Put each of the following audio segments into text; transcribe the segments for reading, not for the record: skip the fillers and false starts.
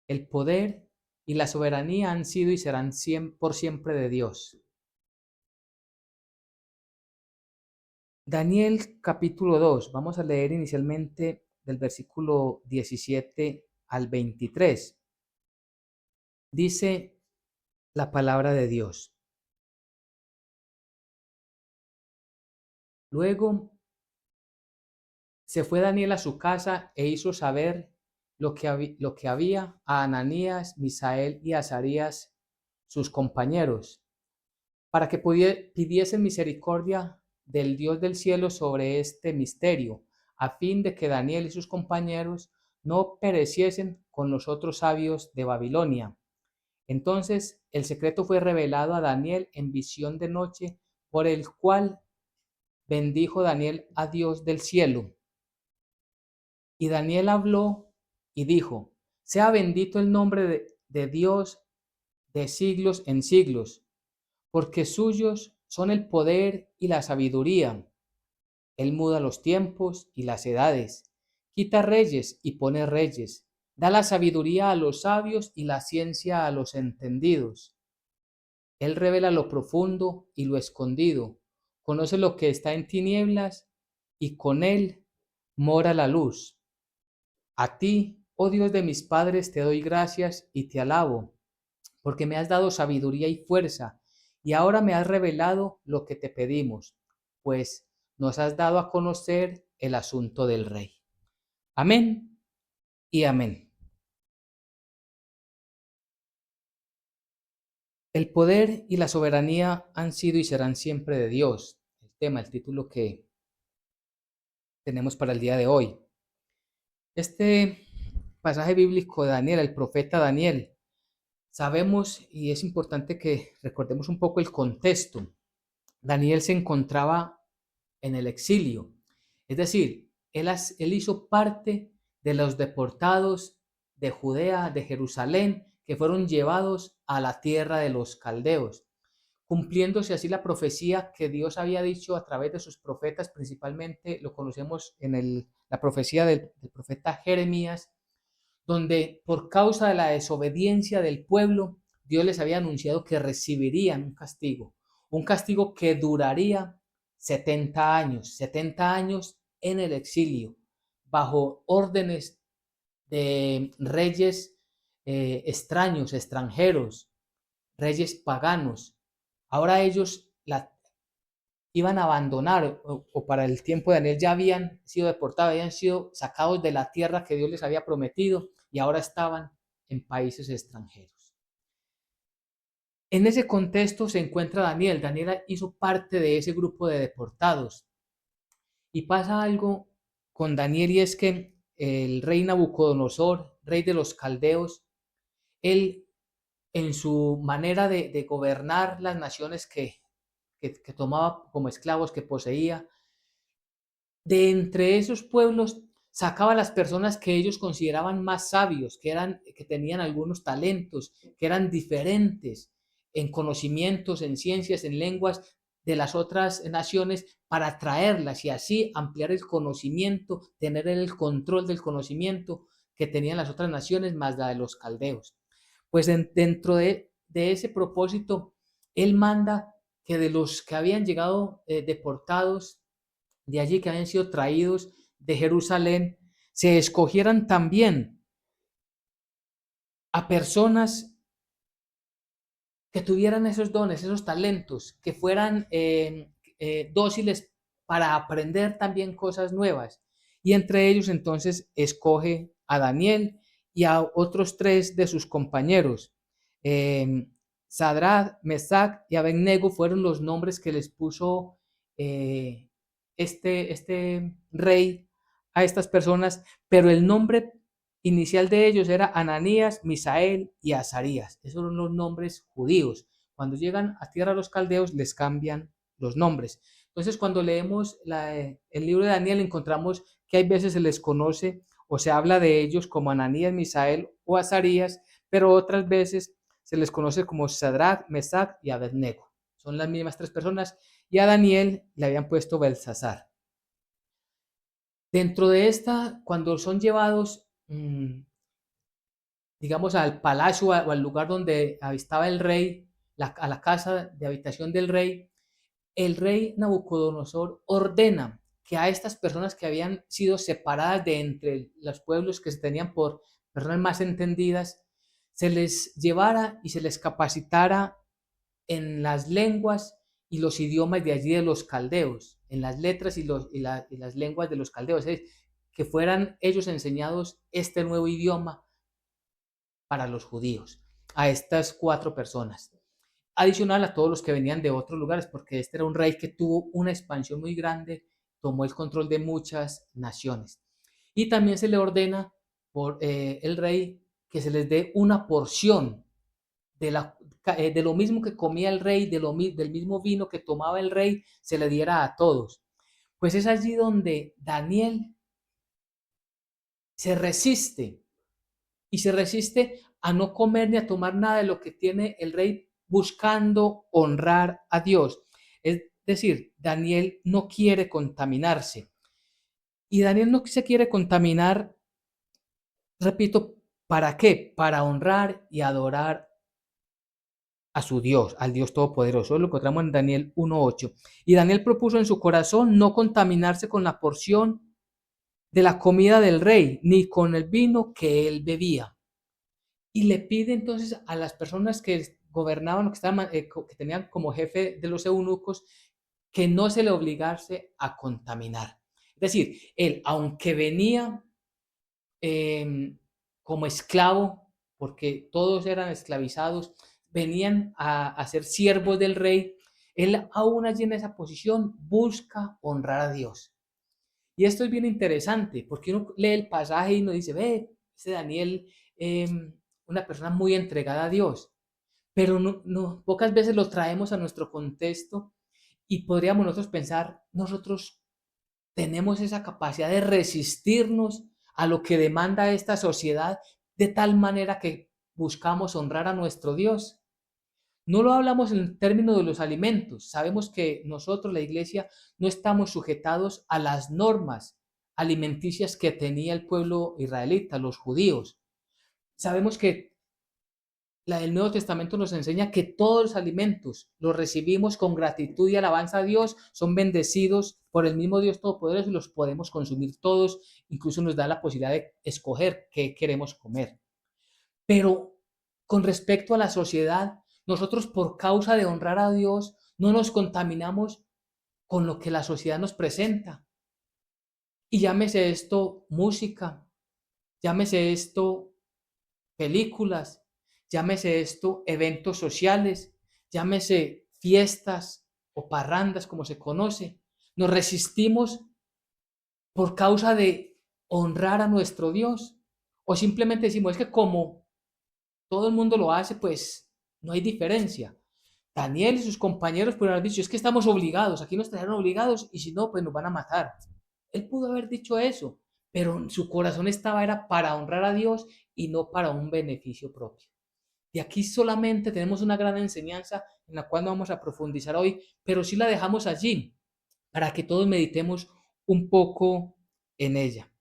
El poder y la soberanía han sido y serán por siempre de Dios. Daniel capítulo 2. Vamos a leer inicialmente del versículo 17 al 23. Dice la palabra de Dios. Luego se fue Daniel a su casa e hizo saber lo que había a Ananías, Misael y Azarías, sus compañeros, para que pidiesen misericordia del Dios del cielo sobre este misterio, a fin de que Daniel y sus compañeros no pereciesen con los otros sabios de Babilonia. Entonces el secreto fue revelado a Daniel en visión de noche, por el cual bendijo Daniel a Dios del cielo. Y Daniel habló y dijo: sea bendito el nombre de Dios de siglos en siglos, porque suyos son el poder y la sabiduría. Él muda los tiempos y las edades, quita reyes y pone reyes, da la sabiduría a los sabios y la ciencia a los entendidos. Él revela lo profundo y lo escondido, conoce lo que está en tinieblas, y con él mora la luz. A ti, oh Dios de mis padres, te doy gracias y te alabo, porque me has dado sabiduría y fuerza, y ahora me has revelado lo que te pedimos, pues nos has dado a conocer el asunto del rey. Amén y amén. El poder y la soberanía han sido y serán siempre de Dios. El tema, el título que tenemos para el día de hoy. Este pasaje bíblico de Daniel, el profeta Daniel, sabemos y es importante que recordemos un poco el contexto. Daniel se encontraba en el exilio, es decir, él hizo parte de los deportados de Judea, de Jerusalén, que fueron llevados a la tierra de los caldeos, cumpliéndose así la profecía que Dios había dicho a través de sus profetas. Principalmente lo conocemos en la profecía del profeta Jeremías, donde por causa de la desobediencia del pueblo, Dios les había anunciado que recibirían un castigo que duraría 70 años en el exilio, bajo órdenes de reyes extraños, extranjeros, reyes paganos. Ahora ellos la iban a abandonar, o para el tiempo de Daniel ya habían sido deportados, habían sido sacados de la tierra que Dios les había prometido, y ahora estaban en países extranjeros. En ese contexto se encuentra Daniel. Daniel hizo parte de ese grupo de deportados, y pasa algo con Daniel, y es que el rey Nabucodonosor, rey de los caldeos, él, en su manera de gobernar las naciones que tomaba como esclavos, que poseía, de entre esos pueblos sacaba a las personas que ellos consideraban más sabios, que tenían algunos talentos, que eran diferentes en conocimientos, en ciencias, en lenguas de las otras naciones, para traerlas y así ampliar el conocimiento, tener el control del conocimiento que tenían las otras naciones, más la de los caldeos. Pues dentro de ese propósito, él manda que de los que habían llegado deportados de allí, que habían sido traídos de Jerusalén, se escogieran también a personas que tuvieran esos dones, esos talentos, que fueran dóciles para aprender también cosas nuevas. Y entre ellos entonces escoge a Daniel y a otros 3 de sus compañeros. Sadrach, Mesach y Abednego fueron los nombres que les puso este rey a estas personas, pero el nombre inicial de ellos era Ananías, Misael y Azarías. Esos son los nombres judíos. Cuando llegan a tierra de los caldeos les cambian los nombres. Entonces, cuando leemos el libro de Daniel, encontramos que hay veces se les conoce o se habla de ellos como Ananías, Misael o Azarías, pero otras veces se les conoce como Sadrach, Mesach y Abednego. Son las mismas 3 personas, y a Daniel le habían puesto Belsasar. Dentro de esta, cuando son llevados, digamos, al palacio o al lugar donde estaba el rey, a la casa de habitación del rey, el rey Nabucodonosor ordena que a estas personas que habían sido separadas de entre los pueblos que se tenían por personas más entendidas, se les llevara y se les capacitara en las lenguas y los idiomas de allí de los caldeos, en las letras y las lenguas de los caldeos, es decir, que fueran ellos enseñados este nuevo idioma para los judíos, a estas 4 personas, adicional a todos los que venían de otros lugares, porque este era un rey que tuvo una expansión muy grande, tomó el control de muchas naciones. Y también se le ordena por el rey que se les dé una porción de lo mismo que comía el rey, del mismo vino que tomaba el rey, se le diera a todos. Pues es allí donde Daniel se resiste y se resiste a no comer ni a tomar nada de lo que tiene el rey, buscando honrar a Dios. Es decir, Daniel no quiere contaminarse. Y Daniel no se quiere contaminar, repito, ¿para qué? Para honrar y adorar a su Dios, al Dios Todopoderoso. Lo encontramos en Daniel 1:8. Y Daniel propuso en su corazón no contaminarse con la porción de la comida del rey, ni con el vino que él bebía. Y le pide entonces a las personas que gobernaban, que tenían como jefe de los eunucos, que no se le obligase a contaminar. Es decir, él, aunque venía como esclavo, porque todos eran esclavizados, venían a ser siervos del rey, él aún allí en esa posición busca honrar a Dios. Y esto es bien interesante, porque uno lee el pasaje y uno dice, ve, ese Daniel, eh, una persona muy entregada a Dios, pero pocas veces lo traemos a nuestro contexto y podríamos nosotros pensar, nosotros tenemos esa capacidad de resistirnos a lo que demanda esta sociedad de tal manera que buscamos honrar a nuestro Dios. No lo hablamos en términos de los alimentos. Sabemos que nosotros, la iglesia, no estamos sujetados a las normas alimenticias que tenía el pueblo israelita, los judíos. Sabemos que el Nuevo Testamento nos enseña que todos los alimentos los recibimos con gratitud y alabanza a Dios, son bendecidos por el mismo Dios Todopoderoso y los podemos consumir todos, incluso nos da la posibilidad de escoger qué queremos comer. Pero con respecto a la sociedad, nosotros por causa de honrar a Dios no nos contaminamos con lo que la sociedad nos presenta. Y llámese esto música, llámese esto películas, llámese esto eventos sociales, llámese fiestas o parrandas como se conoce. Nos resistimos por causa de honrar a nuestro Dios. O simplemente decimos, es que como todo el mundo lo hace, pues no hay diferencia. Daniel y sus compañeros pudieron haber dicho, es que estamos obligados, aquí nos trajeron obligados y si no, pues nos van a matar. Él pudo haber dicho eso, pero su corazón era para honrar a Dios y no para un beneficio propio. Y aquí solamente tenemos una gran enseñanza en la cual no vamos a profundizar hoy, pero sí la dejamos allí para que todos meditemos un poco en ella.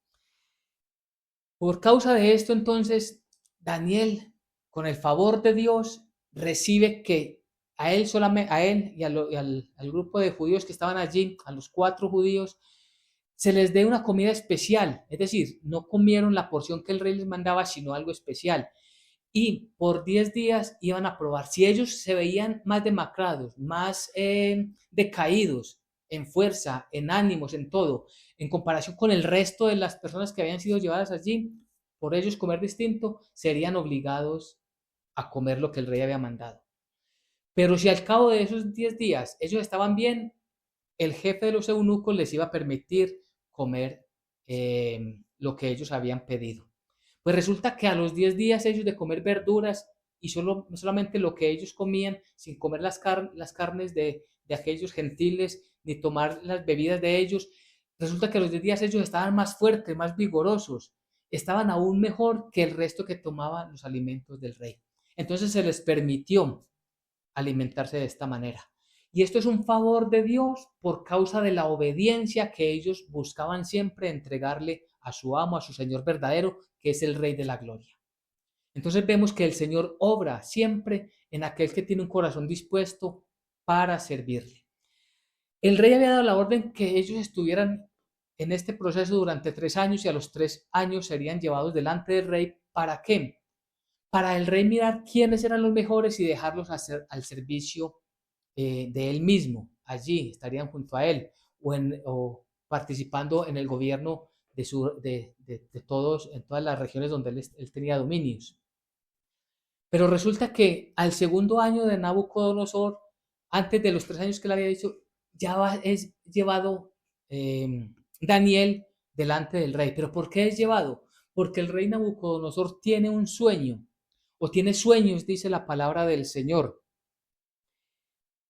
Por causa de esto, entonces, Daniel, con el favor de Dios, recibe que a él, solamente, a él y, al grupo de judíos que estaban allí, a los 4 judíos, se les dé una comida especial. Es decir, no comieron la porción que el rey les mandaba, sino algo especial. Y por 10 días iban a probar. Si ellos se veían más demacrados, más decaídos en fuerza, en ánimos, en todo, en comparación con el resto de las personas que habían sido llevadas allí, por ellos comer distinto, serían obligados a comer lo que el rey había mandado. Pero si al cabo de esos 10 días ellos estaban bien, el jefe de los eunucos les iba a permitir comer lo que ellos habían pedido. Pues resulta que a los 10 días ellos de comer verduras y solamente lo que ellos comían, sin comer las carnes de aquellos gentiles, ni tomar las bebidas de ellos, resulta que a los 10 días ellos estaban más fuertes, más vigorosos, estaban aún mejor que el resto que tomaban los alimentos del rey. Entonces se les permitió alimentarse de esta manera. Y esto es un favor de Dios por causa de la obediencia que ellos buscaban siempre entregarle a su amo, a su Señor verdadero, que es el Rey de la Gloria. Entonces vemos que el Señor obra siempre en aquel que tiene un corazón dispuesto para servirle. El rey había dado la orden que ellos estuvieran en este proceso durante 3 años y a los 3 años serían llevados delante del rey. ¿Para qué? Para el rey mirar quiénes eran los mejores y dejarlos hacer al servicio de él mismo. Allí estarían junto a él o participando en el gobierno de todos, en todas las regiones donde él tenía dominios. Pero resulta que al segundo año de Nabucodonosor, antes de los 3 años que le había dicho, es llevado Daniel delante del rey. ¿Pero por qué es llevado? Porque el rey Nabucodonosor tiene un sueño, o tiene sueños, dice la palabra del Señor.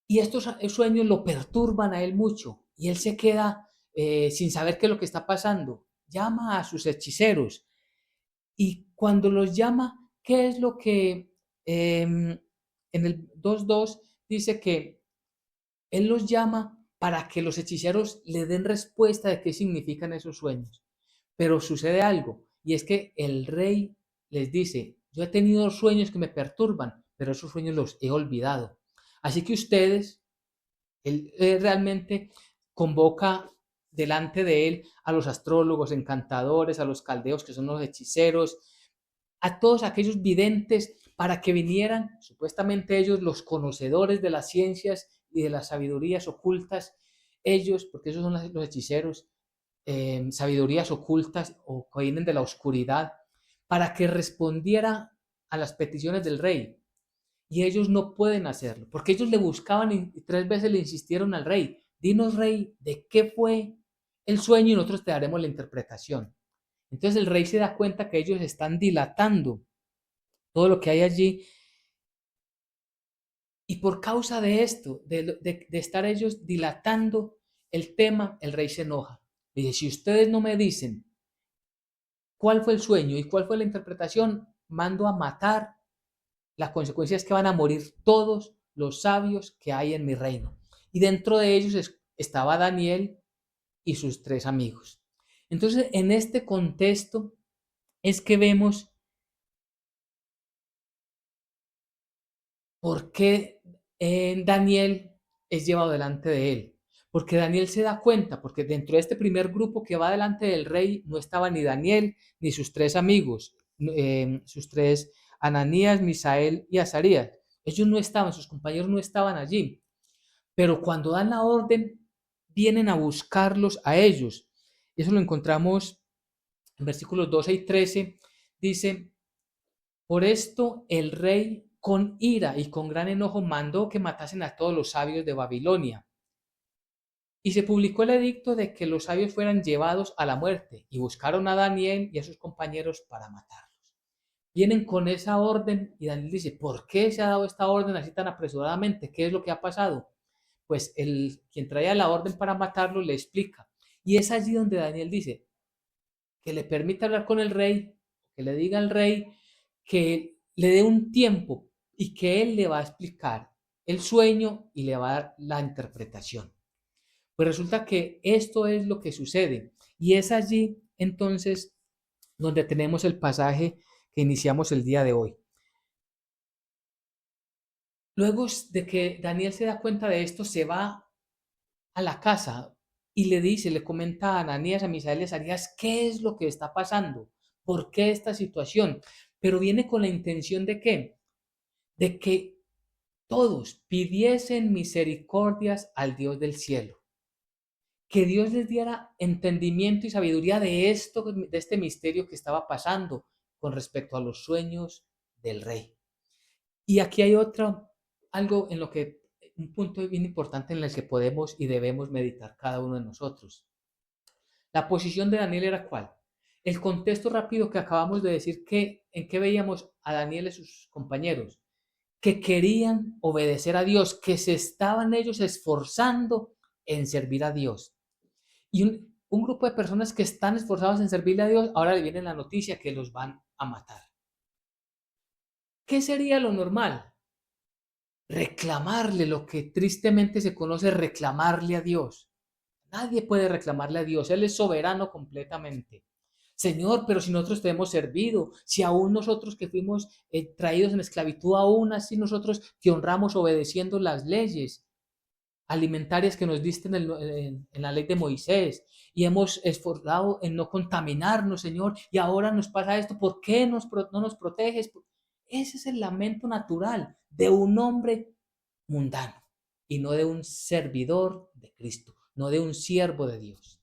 Y estos sueños lo perturban a él mucho, y él se queda sin saber qué es lo que está pasando. Llama a sus hechiceros, y cuando los llama, ¿qué es lo que en el 2.2 dice que él los llama para que los hechiceros le den respuesta de qué significan esos sueños? Pero sucede algo, y es que el rey les dice: yo he tenido sueños que me perturban, pero esos sueños los he olvidado. Así que ustedes, él realmente convoca delante de él a los astrólogos, encantadores, a los caldeos, que son los hechiceros, a todos aquellos videntes, para que vinieran, supuestamente ellos, los conocedores de las ciencias y de las sabidurías ocultas, ellos, porque esos son los hechiceros, sabidurías ocultas o que vienen de la oscuridad, para que respondiera a las peticiones del rey. Y ellos no pueden hacerlo, porque ellos le buscaban y 3 veces le insistieron al rey: dinos, rey, de qué fue el sueño y nosotros te daremos la interpretación. Entonces el rey se da cuenta que ellos están dilatando todo lo que hay allí, y por causa de esto, de estar ellos dilatando el tema, el rey se enoja. Dice: si ustedes no me dicen cuál fue el sueño y cuál fue la interpretación, mando a matar. La consecuencia es que van a morir todos los sabios que hay en mi reino. Y dentro de ellos estaba Daniel y sus 3 amigos. Entonces, en este contexto es que vemos por qué Daniel es llevado delante de él. Porque Daniel se da cuenta, porque dentro de este primer grupo que va delante del rey no estaba ni Daniel ni sus 3 amigos, sus tres, Ananías, Misael y Azarías. Ellos no estaban, sus compañeros no estaban allí. Pero cuando dan la orden, vienen a buscarlos a ellos. Eso lo encontramos en versículos 12 y 13. Dice: por esto el rey con ira y con gran enojo mandó que matasen a todos los sabios de Babilonia. Y se publicó el edicto de que los sabios fueran llevados a la muerte, y buscaron a Daniel y a sus compañeros para matarlos. Vienen con esa orden y Daniel dice: ¿por qué se ha dado esta orden así tan apresuradamente? ¿Qué es lo que ha pasado? Pues quien traía la orden para matarlo le explica. Y es allí donde Daniel dice que le permite hablar con el rey, que le diga al rey que le dé un tiempo y que él le va a explicar el sueño y le va a dar la interpretación. Pues resulta que esto es lo que sucede, y es allí entonces donde tenemos el pasaje que iniciamos el día de hoy. Luego de que Daniel se da cuenta de esto, se va a la casa y le comenta a Ananías, a Misael y a Azarías qué es lo que está pasando, por qué esta situación. Pero viene con la intención de ¿qué? De que todos pidiesen misericordias al Dios del cielo, que Dios les diera entendimiento y sabiduría de este misterio que estaba pasando con respecto a los sueños del rey. Y aquí hay algo en lo que, un punto bien importante en el que podemos y debemos meditar cada uno de nosotros. La posición de Daniel era ¿cuál? El contexto rápido que acabamos de decir, en que veíamos a Daniel y sus compañeros, que querían obedecer a Dios, que se estaban ellos esforzando en servir a Dios. Y un grupo de personas que están esforzados en servirle a Dios, ahora le viene la noticia que los van a matar. ¿Qué sería lo normal? Reclamarle, lo que tristemente se conoce reclamarle a Dios. Nadie puede reclamarle a Dios, Él es soberano completamente. Señor, pero si nosotros te hemos servido, si aún nosotros que fuimos traídos en esclavitud, aún así nosotros te honramos obedeciendo las leyes alimentarias que nos diste en la ley de Moisés y hemos esforzado en no contaminarnos, Señor, y ahora nos pasa esto, ¿por qué no nos proteges? Ese es el lamento natural de un hombre mundano y no de un servidor de Cristo, no de un siervo de Dios.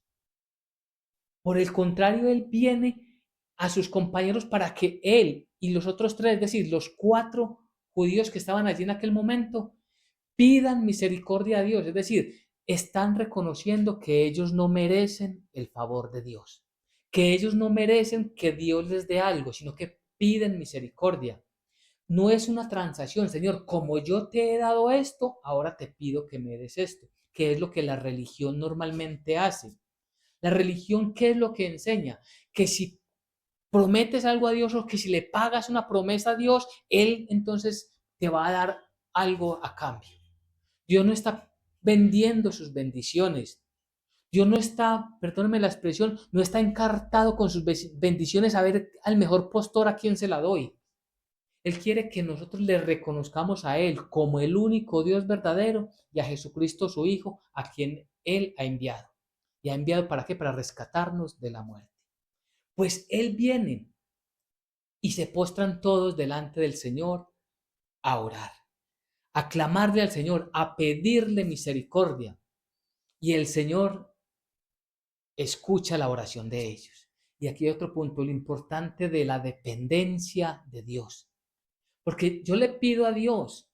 Por el contrario, él viene a sus compañeros para que él y los otros tres, es decir, los 4 judíos que estaban allí en aquel momento, pidan misericordia a Dios, es decir, están reconociendo que ellos no merecen el favor de Dios, que ellos no merecen que Dios les dé algo, sino que piden misericordia. No es una transacción, Señor, como yo te he dado esto, ahora te pido que me des esto, que es lo que la religión normalmente hace. La religión, ¿qué es lo que enseña? Que si prometes algo a Dios o que si le pagas una promesa a Dios, Él entonces te va a dar algo a cambio. Dios no está vendiendo sus bendiciones. Dios no está, perdóneme la expresión, no está encartado con sus bendiciones a ver al mejor postor a quien se la doy. Él quiere que nosotros le reconozcamos a Él como el único Dios verdadero y a Jesucristo su Hijo, a quien Él ha enviado. ¿Y ha enviado para qué? Para rescatarnos de la muerte. Pues Él viene y se postran todos delante del Señor a orar, a clamarle al Señor, a pedirle misericordia. Y el Señor escucha la oración de ellos. Y aquí hay otro punto, lo importante de la dependencia de Dios. Porque yo le pido a Dios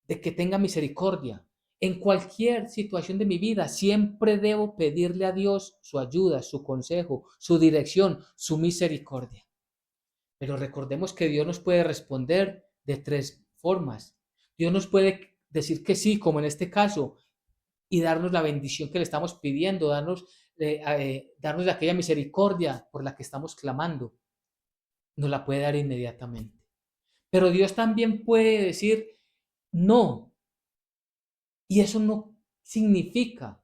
de que tenga misericordia. En cualquier situación de mi vida, siempre debo pedirle a Dios su ayuda, su consejo, su dirección, su misericordia. Pero recordemos que Dios nos puede responder de 3 formas. Dios nos puede decir que sí, como en este caso, y darnos la bendición que le estamos pidiendo, darnos de aquella misericordia por la que estamos clamando. Nos la puede dar inmediatamente. Pero Dios también puede decir no. Y eso no significa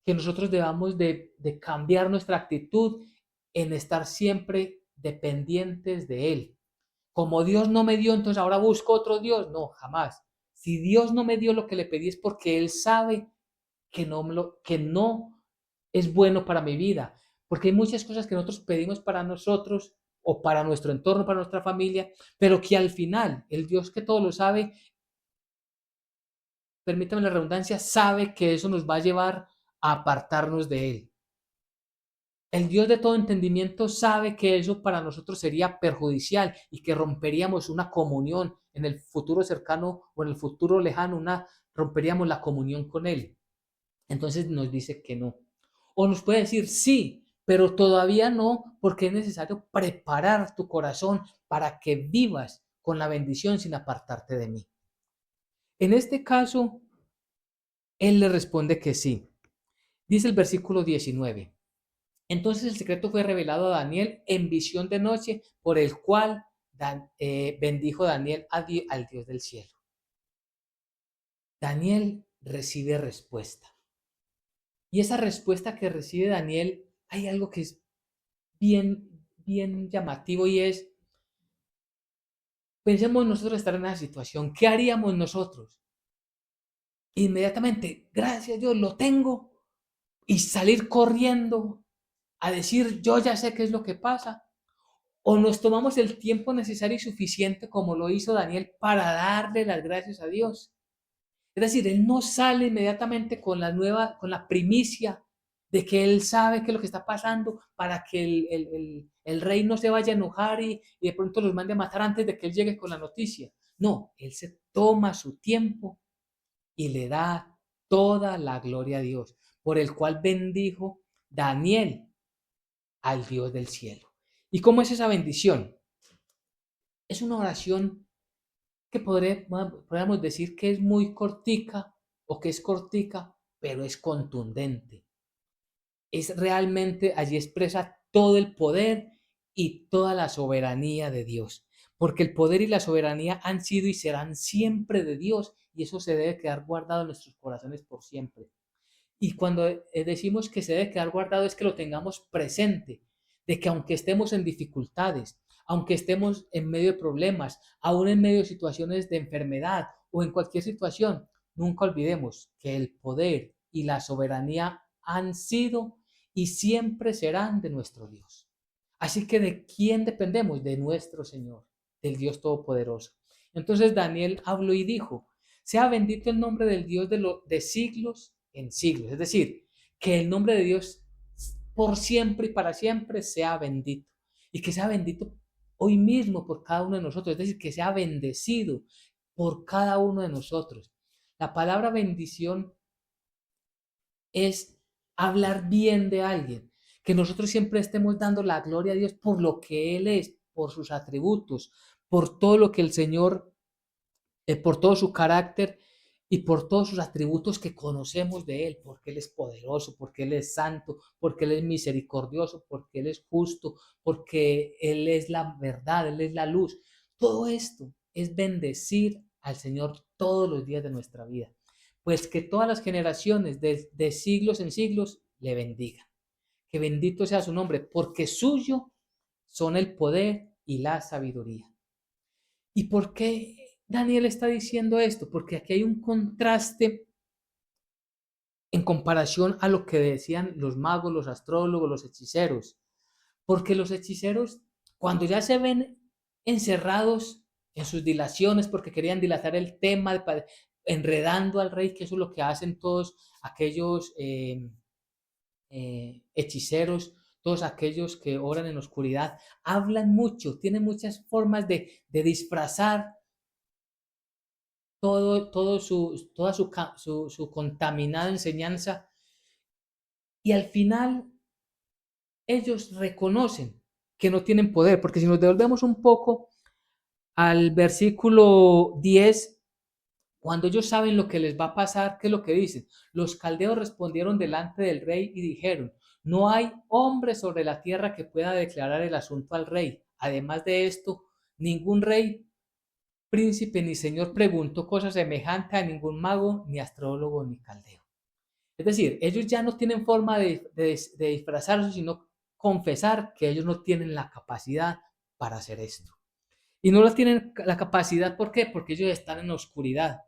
que nosotros debamos de cambiar nuestra actitud en estar siempre dependientes de Él. Como Dios no me dio, entonces ahora busco otro Dios. No, jamás. Si Dios no me dio lo que le pedí es porque Él sabe que no es bueno para mi vida. Porque hay muchas cosas que nosotros pedimos para nosotros o para nuestro entorno, para nuestra familia, pero que al final el Dios que todo lo sabe, permítame la redundancia, sabe que eso nos va a llevar a apartarnos de Él. El Dios de todo entendimiento sabe que eso para nosotros sería perjudicial y que romperíamos una comunión en el futuro cercano o en el futuro lejano, romperíamos la comunión con Él. Entonces nos dice que no. O nos puede decir sí, pero todavía no, porque es necesario preparar tu corazón para que vivas con la bendición sin apartarte de mí. En este caso, Él le responde que sí. Dice el versículo 19. Entonces el secreto fue revelado a Daniel en visión de noche, por el cual bendijo Daniel al Dios del cielo. Daniel recibe respuesta. Y esa respuesta que recibe Daniel, hay algo que es bien llamativo y es, pensemos nosotros estar en esa situación, ¿qué haríamos nosotros? Inmediatamente, gracias a Dios, lo tengo, y salir corriendo a decir, yo ya sé qué es lo que pasa. O nos tomamos el tiempo necesario y suficiente como lo hizo Daniel para darle las gracias a Dios. Es decir, él no sale inmediatamente con con la primicia de que él sabe qué es lo que está pasando para que el rey no se vaya a enojar y de pronto los mande a matar antes de que él llegue con la noticia. No, él se toma su tiempo y le da toda la gloria a Dios, por el cual bendijo Daniel al Dios del cielo. ¿Y cómo es esa bendición? Es una oración que podríamos decir que es muy cortica o que es cortica, pero es contundente. Es realmente, allí expresa todo el poder y toda la soberanía de Dios, porque el poder y la soberanía han sido y serán siempre de Dios, y eso se debe quedar guardado en nuestros corazones por siempre. Y cuando decimos que se debe quedar guardado es que lo tengamos presente, de que aunque estemos en dificultades, aunque estemos en medio de problemas, aún en medio de situaciones de enfermedad o en cualquier situación, nunca olvidemos que el poder y la soberanía han sido y siempre serán de nuestro Dios. Así que ¿de quién dependemos? De nuestro Señor, del Dios Todopoderoso. Entonces Daniel habló y dijo, sea bendito el nombre del Dios de siglos en siglos. Es decir, que el nombre de Dios por siempre y para siempre sea bendito. Y que sea bendito hoy mismo por cada uno de nosotros. Es decir, que sea bendecido por cada uno de nosotros. La palabra bendición es hablar bien de alguien, que nosotros siempre estemos dando la gloria a Dios por lo que Él es, por sus atributos, por todo lo que el Señor, por todo su carácter y por todos sus atributos que conocemos de Él, porque Él es poderoso, porque Él es santo, porque Él es misericordioso, porque Él es justo, porque Él es la verdad, Él es la luz. Todo esto es bendecir al Señor todos los días de nuestra vida. Pues que todas las generaciones de siglos en siglos le bendigan. Que bendito sea su nombre, porque suyo son el poder y la sabiduría. ¿Y por qué Daniel está diciendo esto? Porque aquí hay un contraste en comparación a lo que decían los magos, los astrólogos, los hechiceros. Porque los hechiceros, cuando ya se ven encerrados en sus dilaciones, porque querían dilatar el tema, enredando al rey, que eso es lo que hacen todos aquellos hechiceros, todos aquellos que oran en oscuridad, hablan mucho, tienen muchas formas de disfrazar toda su contaminada enseñanza, y al final ellos reconocen que no tienen poder, porque si nos devolvemos un poco al versículo 10, cuando ellos saben lo que les va a pasar, ¿qué es lo que dicen? Los caldeos respondieron delante del rey y dijeron, no hay hombre sobre la tierra que pueda declarar el asunto al rey. Además de esto, ningún rey, príncipe ni señor preguntó cosa semejante a ningún mago, ni astrólogo, ni caldeo. Es decir, ellos ya no tienen forma de disfrazarse, sino confesar que ellos no tienen la capacidad para hacer esto. Y no lo tienen la capacidad, ¿por qué? Porque ellos están en la oscuridad.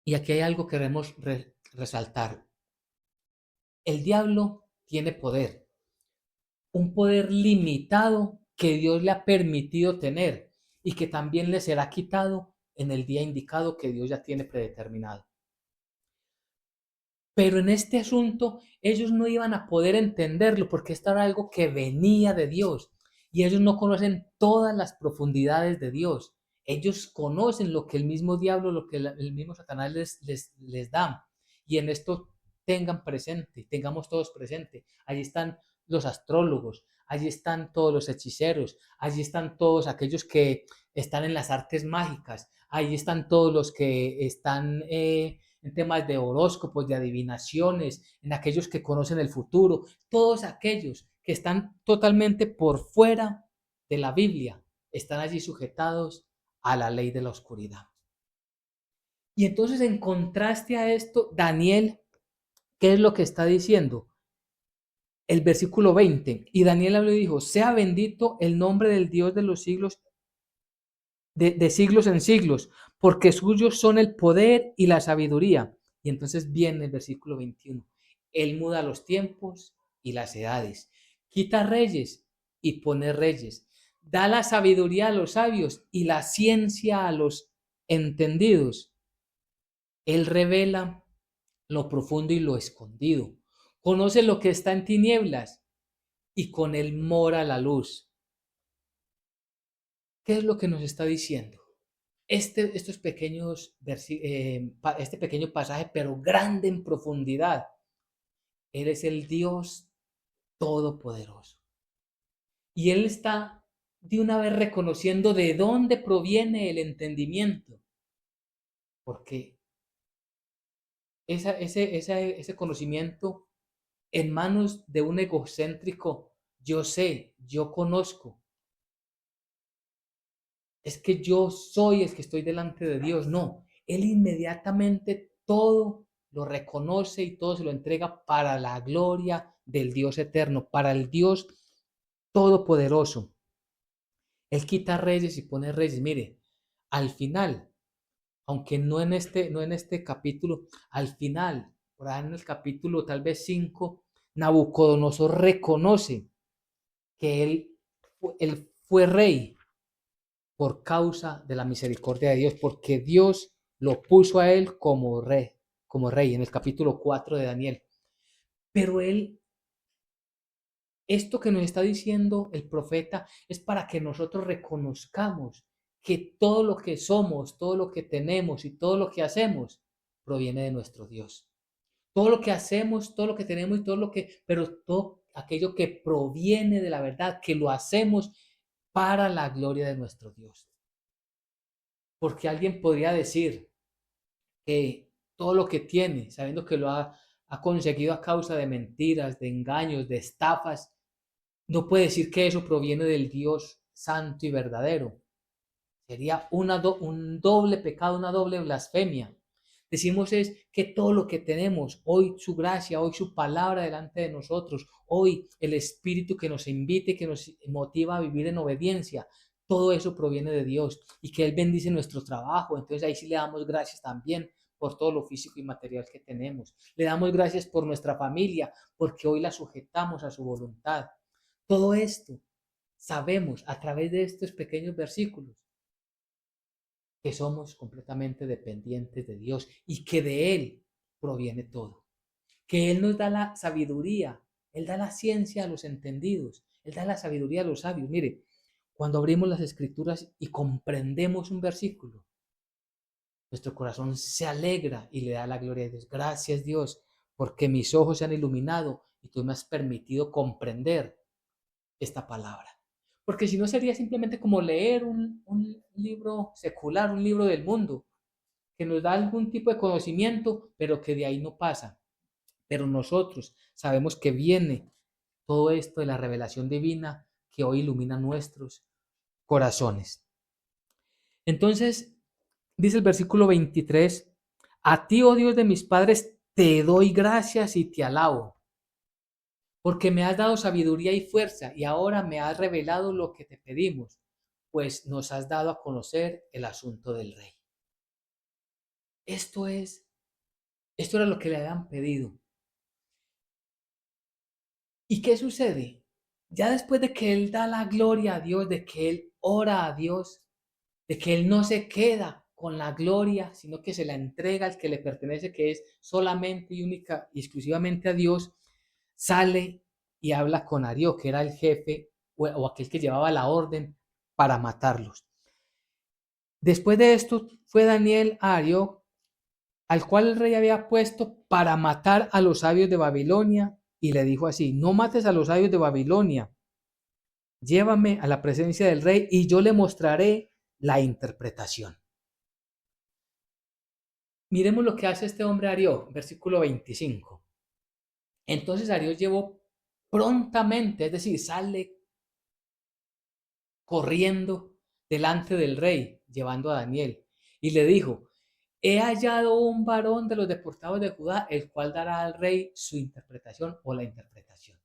Y aquí hay algo que queremos resaltar. El diablo tiene poder, un poder limitado que Dios le ha permitido tener y que también le será quitado en el día indicado que Dios ya tiene predeterminado. Pero en este asunto ellos no iban a poder entenderlo porque esto era algo que venía de Dios y ellos no conocen todas las profundidades de Dios. Ellos conocen lo que el mismo diablo, lo que el mismo Satanás les da. Y en esto tengan presente, tengamos todos presente. Allí están los astrólogos, allí están todos los hechiceros, allí están todos aquellos que están en las artes mágicas, allí están todos los que están en temas de horóscopos, de adivinaciones, en aquellos que conocen el futuro, todos aquellos que están totalmente por fuera de la Biblia, están allí sujetados a la ley de la oscuridad. Y entonces, en contraste a esto, Daniel, ¿qué es lo que está diciendo? El versículo 20, y Daniel habló y dijo, sea bendito el nombre del Dios de los siglos, de siglos en siglos, porque suyos son el poder y la sabiduría. Y entonces viene el versículo 21. Él muda los tiempos y las edades, quita reyes y pone reyes, da la sabiduría a los sabios y la ciencia a los entendidos. Él revela lo profundo y lo escondido, conoce lo que está en tinieblas y con él mora la luz. ¿Qué es lo que nos está diciendo? Estos pequeños, este pequeño pasaje, pero grande en profundidad. Él es el Dios todopoderoso. Y Él está de una vez reconociendo de dónde proviene el entendimiento. Porque ese conocimiento en manos de un egocéntrico, yo sé, yo conozco, es que yo soy el que estoy delante de Dios. No, Él inmediatamente todo lo reconoce y todo se lo entrega para la gloria del Dios eterno, para el Dios todopoderoso. Él quita reyes y pone reyes. Mire, al final, aunque no en este capítulo, al final, por ahí en el capítulo tal vez 5, Nabucodonosor reconoce que él fue rey por causa de la misericordia de Dios, porque Dios lo puso a él como rey en el capítulo 4 de Daniel. Pero esto que nos está diciendo el profeta es para que nosotros reconozcamos que todo lo que somos, todo lo que tenemos y todo lo que hacemos proviene de nuestro Dios. Todo lo que hacemos, todo lo que tenemos y pero todo aquello que proviene de la verdad, que lo hacemos para la gloria de nuestro Dios. Porque alguien podría decir que todo lo que tiene, sabiendo que ha conseguido a causa de mentiras, de engaños, de estafas, no puede decir que eso proviene del Dios santo y verdadero. Sería un doble pecado, una doble blasfemia. Decimos es que todo lo que tenemos, hoy su gracia, hoy su palabra delante de nosotros, hoy el Espíritu que nos invite, que nos motiva a vivir en obediencia, todo eso proviene de Dios y que Él bendice nuestro trabajo. Entonces ahí sí le damos gracias también por todo lo físico y material que tenemos. Le damos gracias por nuestra familia, porque hoy la sujetamos a su voluntad. Todo esto sabemos a través de estos pequeños versículos que somos completamente dependientes de Dios y que de Él proviene todo. Que Él nos da la sabiduría, Él da la ciencia a los entendidos, Él da la sabiduría a los sabios. Mire, cuando abrimos las escrituras y comprendemos un versículo, nuestro corazón se alegra y le da la gloria a Dios. Gracias Dios, porque mis ojos se han iluminado y tú me has permitido comprender esta palabra. Porque si no sería simplemente como leer un libro secular, un libro del mundo, que nos da algún tipo de conocimiento, pero que de ahí no pasa. Pero nosotros sabemos que viene todo esto de la revelación divina que hoy ilumina nuestros corazones. Entonces, dice el versículo 23, a ti, oh Dios de mis padres, te doy gracias y te alabo, porque me has dado sabiduría y fuerza y ahora me has revelado lo que te pedimos, pues nos has dado a conocer el asunto del rey. Esto era lo que le habían pedido. ¿Y qué sucede? Ya después de que él da la gloria a Dios, de que él ora a Dios, de que él no se queda con la gloria, sino que se la entrega al que le pertenece, que es solamente y única y exclusivamente a Dios, sale y habla con Arió, que era el jefe o aquel que llevaba la orden para matarlos. Después de esto fue Daniel a Arió, al cual el rey había puesto para matar a los sabios de Babilonia, y le dijo así: no mates a los sabios de Babilonia, llévame a la presencia del rey y yo le mostraré la interpretación. Miremos lo que hace este hombre Arió, versículo 25. Entonces Arió llevó prontamente, es decir, sale corriendo delante del rey, llevando a Daniel, y le dijo: he hallado un varón de los deportados de Judá, el cual dará al rey su interpretación o la interpretación.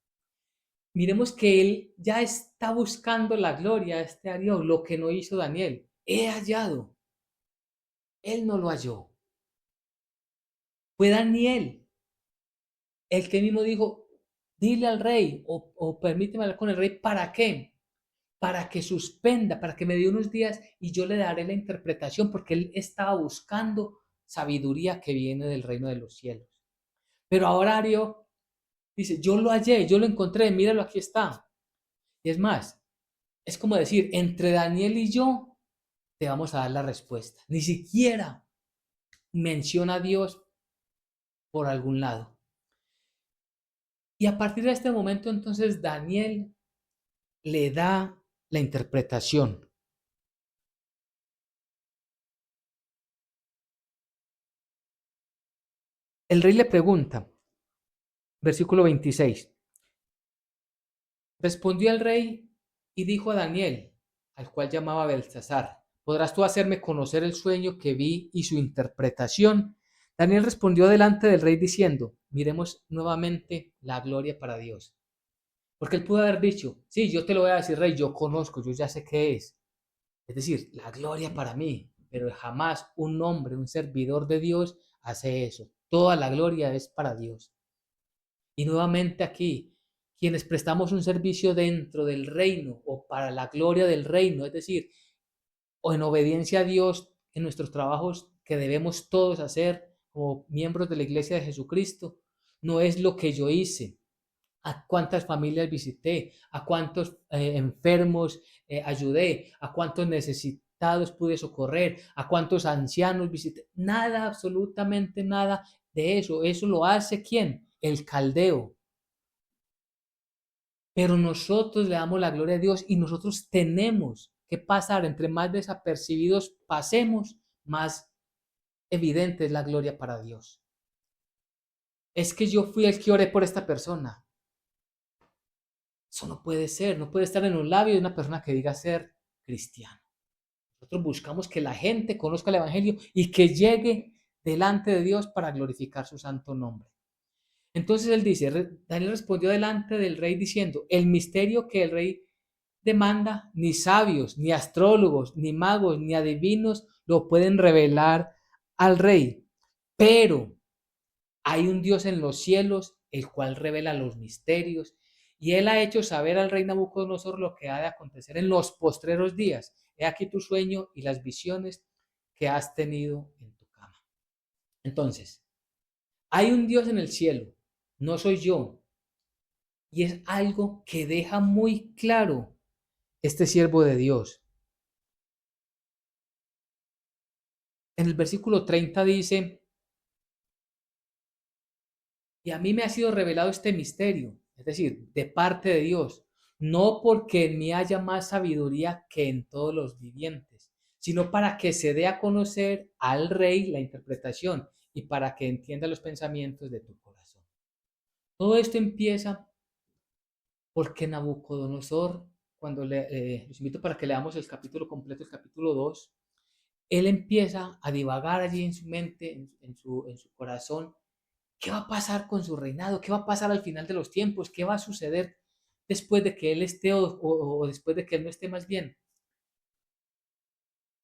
Miremos que él ya está buscando la gloria, este Arió, lo que no hizo Daniel. He hallado. Él no lo halló. Fue Daniel el que mismo dijo: dile al rey o permíteme hablar con el rey. ¿Para qué? Para que suspenda, para que me dé unos días y yo le daré la interpretación, porque él estaba buscando sabiduría que viene del reino de los cielos. Pero ahora Ario dice: yo lo hallé, yo lo encontré, míralo, aquí está. Y es más, es como decir, entre Daniel y yo te vamos a dar la respuesta. Ni siquiera menciona a Dios por algún lado. Y a partir de este momento, entonces, Daniel le da la interpretación. El rey le pregunta, versículo 26. Respondió el rey y dijo a Daniel, al cual llamaba Belsasar: ¿podrás tú hacerme conocer el sueño que vi y su interpretación? Daniel respondió delante del rey diciendo: miremos nuevamente la gloria para Dios. Porque él pudo haber dicho, sí, yo te lo voy a decir, rey, yo conozco, yo ya sé qué es. Es decir, la gloria para mí, pero jamás un hombre, un servidor de Dios hace eso. Toda la gloria es para Dios. Y nuevamente aquí, quienes prestamos un servicio dentro del reino o para la gloria del reino, es decir, o en obediencia a Dios en nuestros trabajos que debemos todos hacer como miembros de la Iglesia de Jesucristo, no es lo que yo hice, a cuántas familias visité, a cuántos enfermos ayudé, a cuántos necesitados pude socorrer, a cuántos ancianos visité. Nada, absolutamente nada de eso. Eso lo hace ¿quién? El caldeo. Pero nosotros le damos la gloria a Dios y nosotros tenemos que pasar, entre más desapercibidos pasemos, más evidente es la gloria para Dios. Es que yo fui el que oré por esta persona. Eso no puede ser, no puede estar en los labios de una persona que diga ser cristiano. Nosotros buscamos que la gente conozca el Evangelio y que llegue delante de Dios para glorificar su santo nombre. Entonces él dice, Daniel respondió delante del rey diciendo, el misterio que el rey demanda, ni sabios, ni astrólogos, ni magos, ni adivinos lo pueden revelar al rey. Pero hay un Dios en los cielos, el cual revela los misterios, y él ha hecho saber al rey Nabucodonosor lo que ha de acontecer en los postreros días. He aquí tu sueño y las visiones que has tenido en tu cama. Entonces, hay un Dios en el cielo, no soy yo, y es algo que deja muy claro este siervo de Dios. En el versículo 30 dice, y a mí me ha sido revelado este misterio, es decir, de parte de Dios, no porque en mí haya más sabiduría que en todos los vivientes, sino para que se dé a conocer al rey la interpretación y para que entienda los pensamientos de tu corazón. Todo esto empieza porque Nabucodonosor, cuando los invito para que leamos el capítulo completo, el capítulo 2, él empieza a divagar allí en su mente, en su corazón. ¿Qué va a pasar con su reinado? ¿Qué va a pasar al final de los tiempos? ¿Qué va a suceder después de que él esté o después de que él no esté más bien?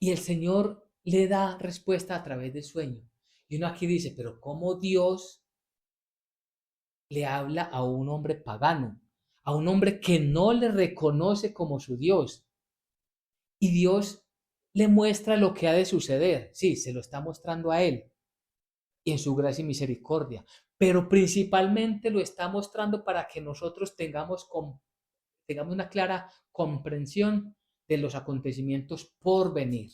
Y el Señor le da respuesta a través del sueño. Y uno aquí dice, pero ¿cómo Dios le habla a un hombre pagano? A un hombre que no le reconoce como su Dios. Y Dios le muestra lo que ha de suceder. Sí, se lo está mostrando a él y en su gracia y misericordia, pero principalmente lo está mostrando para que nosotros tengamos una clara comprensión de los acontecimientos por venir.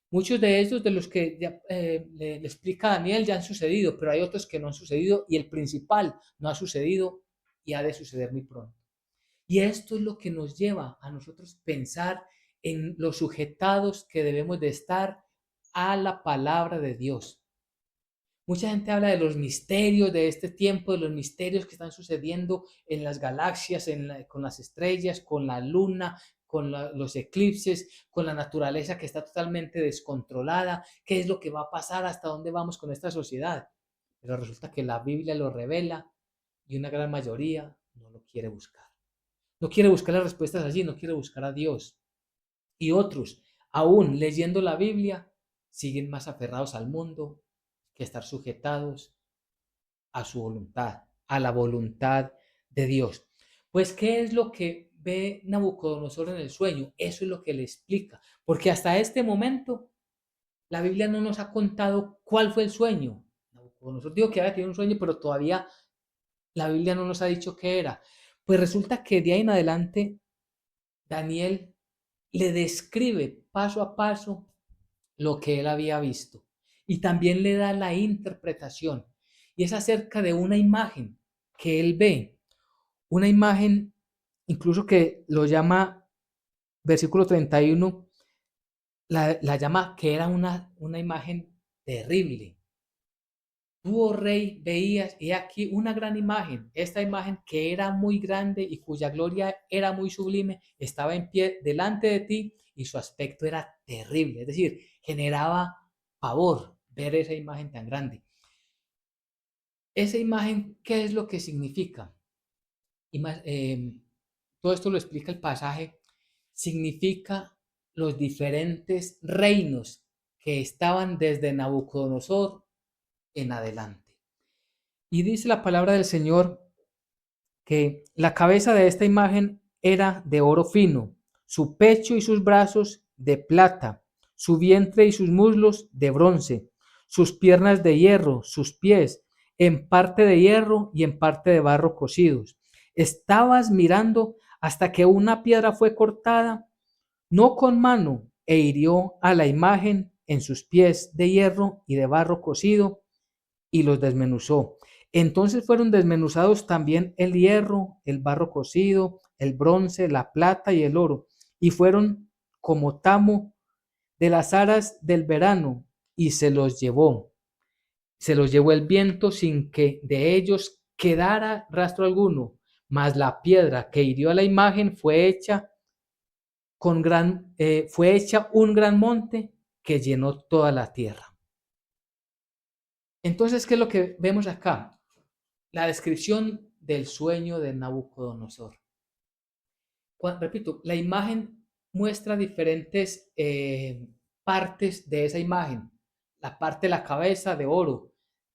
Muchos de estos, de los que ya, le explica Daniel, ya han sucedido, pero hay otros que no han sucedido y el principal no ha sucedido y ha de suceder muy pronto. Y esto es lo que nos lleva a nosotros pensar en los sujetados que debemos de estar a la palabra de Dios. Mucha gente habla de los misterios de este tiempo, de los misterios que están sucediendo en las galaxias, con las estrellas, con la luna, con los eclipses, con la naturaleza que está totalmente descontrolada. ¿Qué es lo que va a pasar? ¿Hasta dónde vamos con esta sociedad? Pero resulta que la Biblia lo revela y una gran mayoría no lo quiere buscar. No quiere buscar las respuestas allí, no quiere buscar a Dios. Y otros, aún leyendo la Biblia, siguen más aferrados al mundo que estar sujetados a su voluntad, a la voluntad de Dios. Pues, ¿qué es lo que ve Nabucodonosor en el sueño? Eso es lo que le explica, porque hasta este momento la Biblia no nos ha contado cuál fue el sueño. Nabucodonosor dijo que había tenido un sueño, pero todavía la Biblia no nos ha dicho qué era. Pues resulta que de ahí en adelante Daniel le describe paso a paso lo que él había visto y también le da la interpretación. Y es acerca de una imagen que él ve, una imagen incluso que lo llama, versículo 31, la llama que era una imagen terrible. Tú, oh rey, veías, y aquí una gran imagen, esta imagen que era muy grande y cuya gloria era muy sublime, estaba en pie delante de ti y su aspecto era terrible, es decir, generaba pavor ver esa imagen tan grande. Esa imagen, ¿qué es lo que significa? Todo esto lo explica el pasaje. Significa los diferentes reinos que estaban desde Nabucodonosor en adelante. Y dice la palabra del Señor que la cabeza de esta imagen era de oro fino, su pecho y sus brazos de plata, su vientre y sus muslos de bronce, sus piernas de hierro, sus pies en parte de hierro y en parte de barro cocidos. Estabas mirando hasta que una piedra fue cortada, no con mano, e hirió a la imagen en sus pies de hierro y de barro cocido y los desmenuzó. Entonces fueron desmenuzados también el hierro, el barro cocido, el bronce, la plata y el oro, y fueron como tamo de las aras del verano, y se los llevó. Se los llevó el viento sin que de ellos quedara rastro alguno, mas la piedra que hirió a la imagen fue hecha un gran monte que llenó toda la tierra. Entonces, ¿qué es lo que vemos acá? La descripción del sueño de Nabucodonosor. Repito, la imagen muestra diferentes partes de esa imagen. La parte de la cabeza de oro,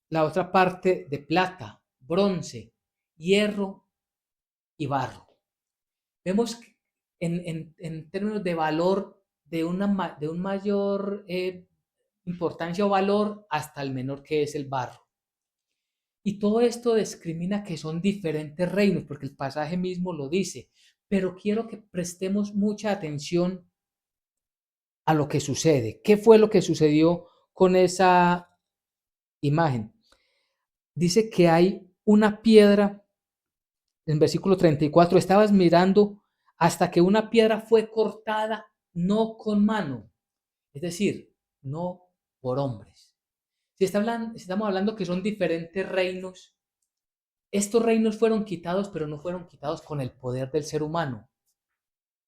la otra parte de plata, bronce, hierro y barro. Vemos en términos de valor de un mayor importancia o valor hasta el menor, que es el barro. Y todo esto discrimina que son diferentes reinos, porque el pasaje mismo lo dice. Pero quiero que prestemos mucha atención a lo que sucede. ¿Qué fue lo que sucedió con esa imagen? Dice que hay una piedra, en versículo 34, estabas mirando hasta que una piedra fue cortada, no con mano, es decir, no por hombres. Si estamos hablando que son diferentes reinos, estos reinos fueron quitados, pero no fueron quitados con el poder del ser humano,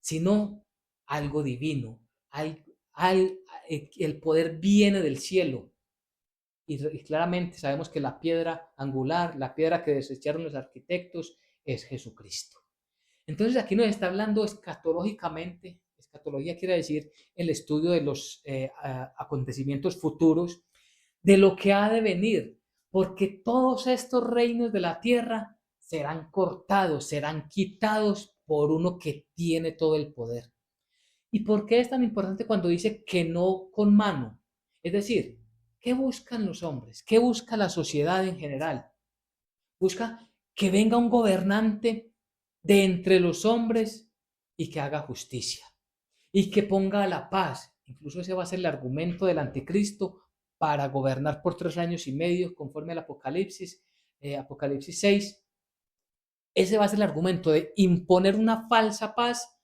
sino algo divino. El poder viene del cielo. Y claramente sabemos que la piedra angular, la piedra que desecharon los arquitectos, es Jesucristo. Entonces aquí nos está hablando escatológicamente. Escatología quiere decir el estudio de los acontecimientos futuros, de lo que ha de venir, porque todos estos reinos de la tierra serán cortados, serán quitados por uno que tiene todo el poder. ¿Y por qué es tan importante cuando dice que no con mano? Es decir, ¿qué buscan los hombres? ¿Qué busca la sociedad en general? Busca que venga un gobernante de entre los hombres y que haga justicia y que ponga la paz. Incluso ese va a ser el argumento del anticristo para gobernar por 3 años y medio, conforme al Apocalipsis 6. Ese va a ser el argumento de imponer una falsa paz.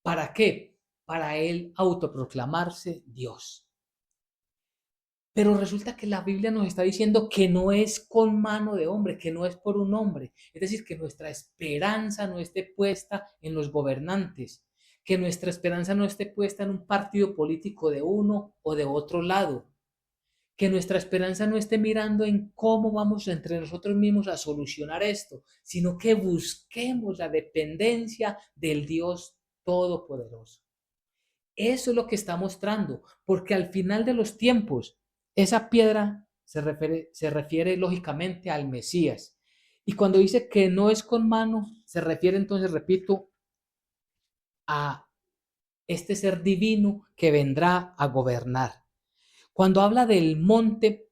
¿Para qué? Para él autoproclamarse Dios. Pero resulta que la Biblia nos está diciendo que no es con mano de hombre, que no es por un hombre. Es decir, que nuestra esperanza no esté puesta en los gobernantes, que nuestra esperanza no esté puesta en un partido político de uno o de otro lado, que nuestra esperanza no esté mirando en cómo vamos entre nosotros mismos a solucionar esto, sino que busquemos la dependencia del Dios Todopoderoso. Eso es lo que está mostrando, porque al final de los tiempos, esa piedra se refiere lógicamente al Mesías. Y cuando dice que no es con mano, se refiere entonces, repito, a este ser divino que vendrá a gobernar. Cuando habla del monte,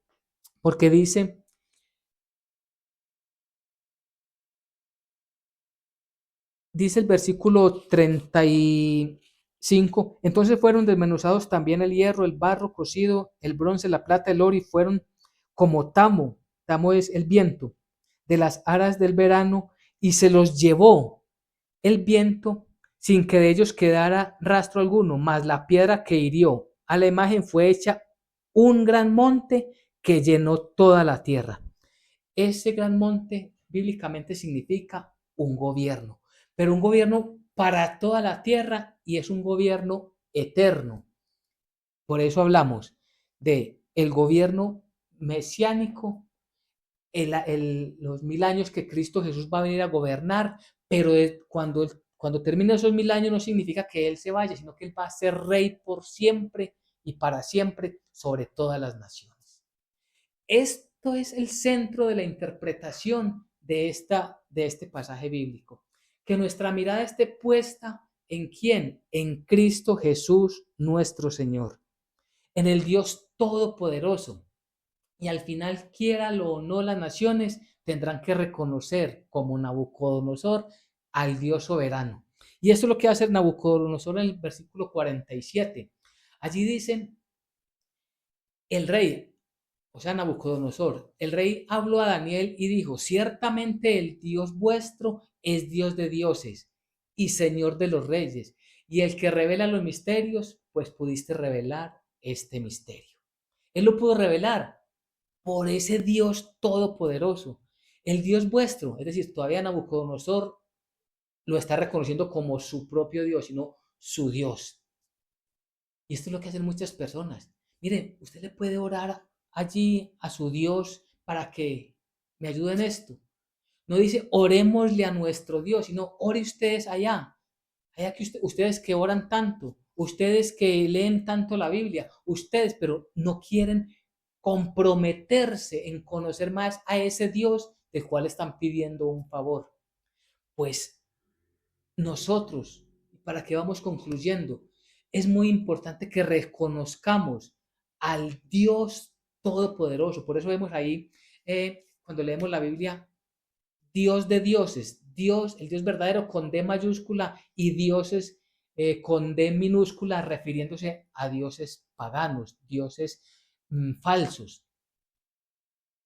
porque dice el versículo 35, entonces fueron desmenuzados también el hierro, el barro cocido, el bronce, la plata, el oro, y fueron como tamo es el viento, de las aras del verano, y se los llevó el viento sin que de ellos quedara rastro alguno, mas la piedra que hirió a la imagen fue hecha un gran monte que llenó toda la tierra. Ese gran monte bíblicamente significa un gobierno, pero un gobierno para toda la tierra, y es un gobierno eterno. Por eso hablamos de el gobierno mesiánico, los 1000 años que Cristo Jesús va a venir a gobernar, pero cuando termine esos 1000 años no significa que Él se vaya, sino que Él va a ser rey por siempre y para siempre sobre todas las naciones. Esto es el centro de la interpretación de este pasaje bíblico. Que nuestra mirada esté puesta en quién, en Cristo Jesús nuestro Señor, en el Dios Todopoderoso. Y al final, quiéralo o no, las naciones tendrán que reconocer como Nabucodonosor al Dios soberano. Y esto es lo que hace Nabucodonosor en el versículo 47. Allí dicen, el rey, o sea, Nabucodonosor, el rey habló a Daniel y dijo, ciertamente el Dios vuestro es Dios de dioses y Señor de los reyes, y el que revela los misterios, pues pudiste revelar este misterio. Él lo pudo revelar por ese Dios todopoderoso. El Dios vuestro, es decir, todavía Nabucodonosor lo está reconociendo como su propio Dios, sino su Dios. Y esto es lo que hacen muchas personas. Miren, usted le puede orar allí a su Dios para que me ayude en esto. No dice orémosle a nuestro Dios, sino ore ustedes allá. Allá que ustedes que oran tanto, ustedes que leen tanto la Biblia, ustedes, pero no quieren comprometerse en conocer más a ese Dios del cual están pidiendo un favor. Pues nosotros, para que vamos concluyendo, es muy importante que reconozcamos al Dios Todopoderoso. Por eso vemos ahí, cuando leemos la Biblia, Dios de dioses, Dios, el Dios verdadero con D mayúscula y dioses con D minúscula, refiriéndose a dioses paganos, dioses falsos.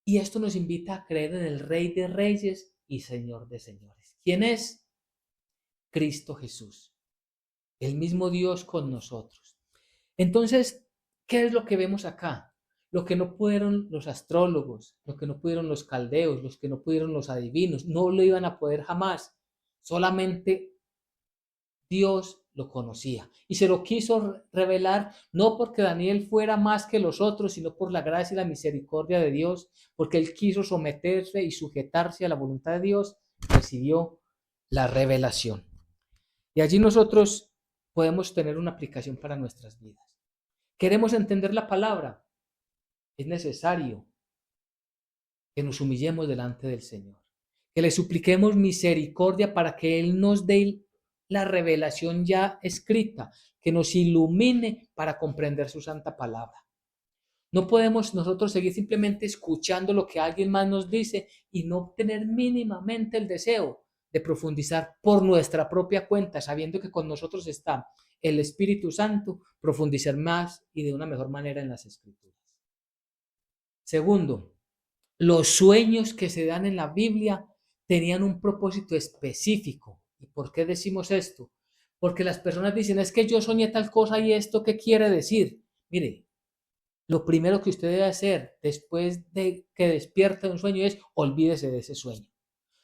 Y esto nos invita a creer en el Rey de Reyes y Señor de Señores. ¿Quién es? Cristo Jesús, el mismo Dios con nosotros. Entonces, ¿qué es lo que vemos acá? Lo que no pudieron los astrólogos, lo que no pudieron los caldeos, los que no pudieron los adivinos, no lo iban a poder jamás. Solamente Dios lo conocía y se lo quiso revelar no porque Daniel fuera más que los otros, sino por la gracia y la misericordia de Dios, porque él quiso someterse y sujetarse a la voluntad de Dios, recibió la revelación. Y allí nosotros podemos tener una aplicación para nuestras vidas. ¿Queremos entender la palabra? Es necesario que nos humillemos delante del Señor, que le supliquemos misericordia para que Él nos dé la revelación ya escrita, que nos ilumine para comprender su santa palabra. No podemos nosotros seguir simplemente escuchando lo que alguien más nos dice y no tener mínimamente el deseo de profundizar por nuestra propia cuenta, sabiendo que con nosotros está el Espíritu Santo, profundizar más y de una mejor manera en las Escrituras. Segundo, los sueños que se dan en la Biblia tenían un propósito específico. ¿Y por qué decimos esto? Porque las personas dicen, es que yo soñé tal cosa y esto, ¿qué quiere decir? Mire, lo primero que usted debe hacer después de que despierte de un sueño es olvídese de ese sueño.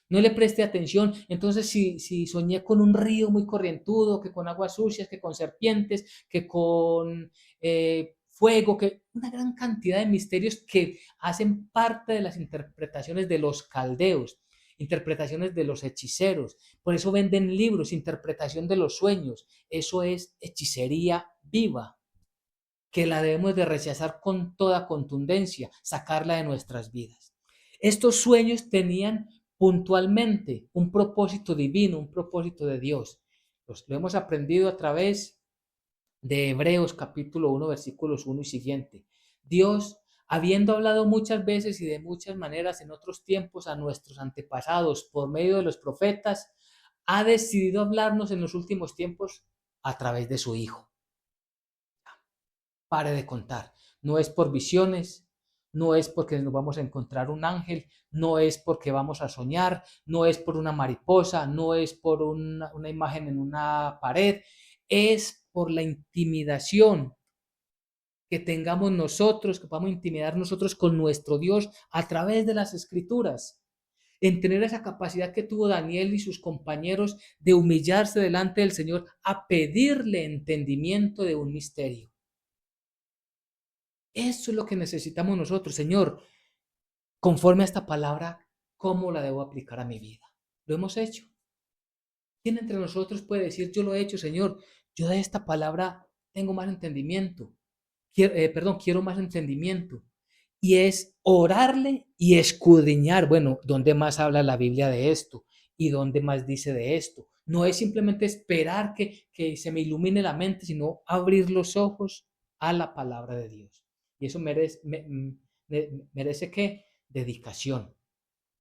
No le preste atención. Entonces, si soñé con un río muy corrientudo, que con aguas sucias, que con serpientes, que con fuego, que una gran cantidad de misterios que hacen parte de las interpretaciones de los caldeos, interpretaciones de los hechiceros. Por eso venden libros, interpretación de los sueños. Eso es hechicería viva, que la debemos de rechazar con toda contundencia, sacarla de nuestras vidas. Estos sueños tenían puntualmente un propósito divino, un propósito de Dios. Lo hemos aprendido a través de Hebreos capítulo 1, versículos 1 y siguiente. Dios, habiendo hablado muchas veces y de muchas maneras en otros tiempos a nuestros antepasados por medio de los profetas, ha decidido hablarnos en los últimos tiempos a través de su Hijo. Pare de contar. No es por visiones, no es porque nos vamos a encontrar un ángel, no es porque vamos a soñar, no es por una mariposa, no es por una imagen en una pared, es por la intimidación que tengamos nosotros, que podamos intimidar nosotros con nuestro Dios a través de las Escrituras. En tener esa capacidad que tuvo Daniel y sus compañeros de humillarse delante del Señor a pedirle entendimiento de un misterio. Eso es lo que necesitamos nosotros, Señor. conforme a esta palabra, ¿cómo la debo aplicar a mi vida? ¿Lo hemos hecho? ¿Quién entre nosotros puede decir, yo lo he hecho, Señor? Yo de esta palabra tengo más entendimiento. Quiero más entendimiento. Y es orarle y escudriñar. Bueno, ¿dónde más habla la Biblia de esto? ¿Y dónde más dice de esto? No es simplemente esperar que se me ilumine la mente, sino abrir los ojos a la palabra de Dios. Y eso merece ¿qué? Dedicación.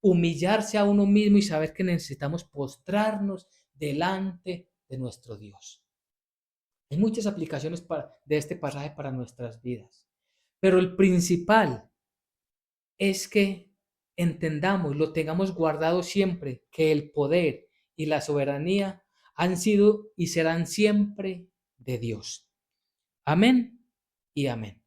Humillarse a uno mismo y saber que necesitamos postrarnos delante de nuestro Dios. Hay muchas aplicaciones de este pasaje para nuestras vidas, pero el principal es que entendamos, lo tengamos guardado siempre, que el poder y la soberanía han sido y serán siempre de Dios. Amén y amén.